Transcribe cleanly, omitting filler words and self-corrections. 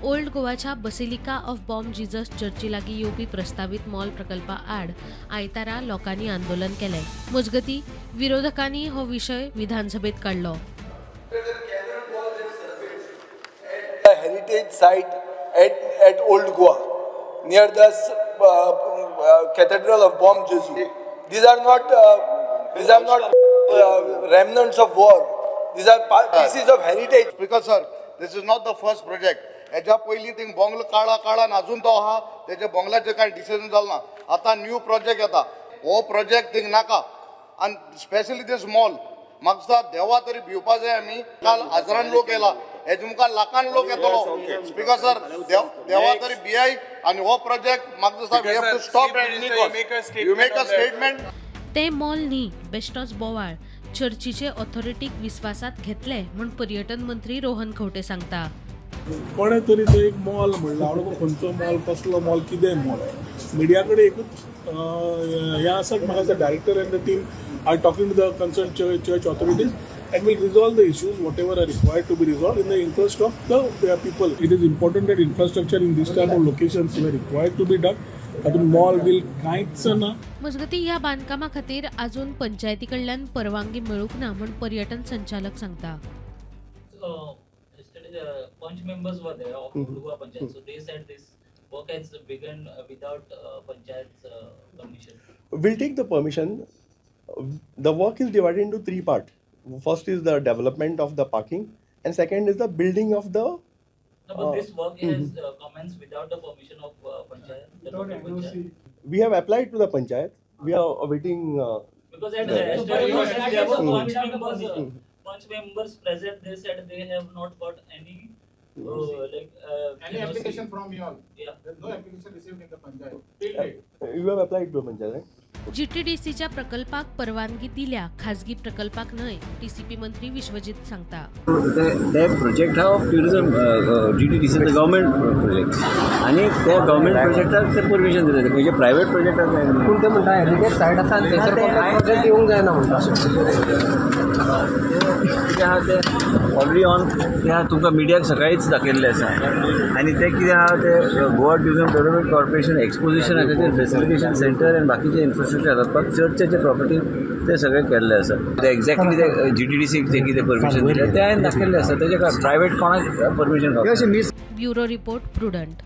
Old गोवाच्या basilica of Bom Jesus चर्ची लागीं येवपी प्रस्तावित मॉल प्रकल्पा आड आयतारा लोकांनी आंदोलन केलें. मजगतीं विरोधकांनी हो विशय विधानसभेत काडलो. Heritage site at Old Goa near the Cathedral of Bom Jesus. These are not remnants of war. These are pieces of heritage. Because sir, this is not the first project. हेच्या पयलीं थिंग बोंगलो काळा अजून तो आहा तेजे बोंगलाचे कांय decision जालें ना. आतां न्यू प्रोजेक्ट येता. हो प्रोजेक्ट थिंग नाका आनी स्पेशली दिस मॉल म्हाका दिसता देवा तरी भिवपा जाय आमी. काल हजारान लोक येला हेजे मुखार लाखान लोक येतलो. स्पीकर सर देवा तरी भियाय आनी हो प्रोजेक्ट म्हाका दिसता we have to stop at you make a statement. ते मॉल न्ही बेश्टोच बोवाळ. चर्चीचे ऑथॉरिटीक विस्वासात घेतले म्हूण पर्यटन मंत्री रोहन खंवटे सांगता. कोणे तरी तो एक मॉल म्हणला हांव खंयचो मॉल कसलो मॉल कितें मॉल मिडिया कडेन एकूच हें आसा की म्हाका director and the team are talking to the concern church authorities and will resolve the issues whatever are required to be resolved in the interest of the people. It is important that infrastructure in this type of locations were required to be done. हातून mall bill कांयच ना. मजगतीं ह्या बांदकामा खातीर अजून पंचायती कडल्यान परवानगी मेळूंक ना म्हूण पर्यटन संचालक सांगता. Punch members were there of Goa Panchayat, so they said this work has begun without Panchayat's permission. We'll take the permission. The work is divided into three parts. First is the development of the parking, and second is the building of the. No, but this work has commenced without the permission of Panchayat. The local Panchayat. We have applied to the Panchayat. We are awaiting. Because at yesterday there were Punch members present. They said they have not got any any application from you all. Yeah. There's no application received in the Panchayat. Till date. You have applied to the Panchayat, right? जीटीडीसीच्या प्रकल्पाक परवानगी दिल्या, खाजगी प्रकल्पाक न्हय, TCP मंत्री विश्वजीत सांगता. The project of tourism GTDC is the government project आणि त्या गव्हर्नमेंट प्रोजेक्टाक ते परमिशन दिलें. म्हणजे प्रायव्हेट प्रोजेक्टाक नाही. पूण ते म्हणटा हेरिटेज सायट आसा आनी थंयसर प्रोजेक्ट येवंक जायना म्हणटा. कितें आहा ते ऑलरेडी ऑन ते आहा तुमकां मिडियाक सकाळीच दाखयल्लें आसा आनी ते कितें आहा ते Goa tourism development corporation exposition खातीर फेसिलिटेशन सेंटर आनी बाकीचे इन्फ्रास्ट्रक्चर जावपाक चर्चचे प्रॉपर्टी ते सगळें केल्लें आसा. ते एक्झॅक्टली ते GTDCक जे कितें परमिशन दिलें तें हांवें दाखयल्लें आसा. तेजे प्रायव्हेट कोणाक परमिशन. Bureau report prudent.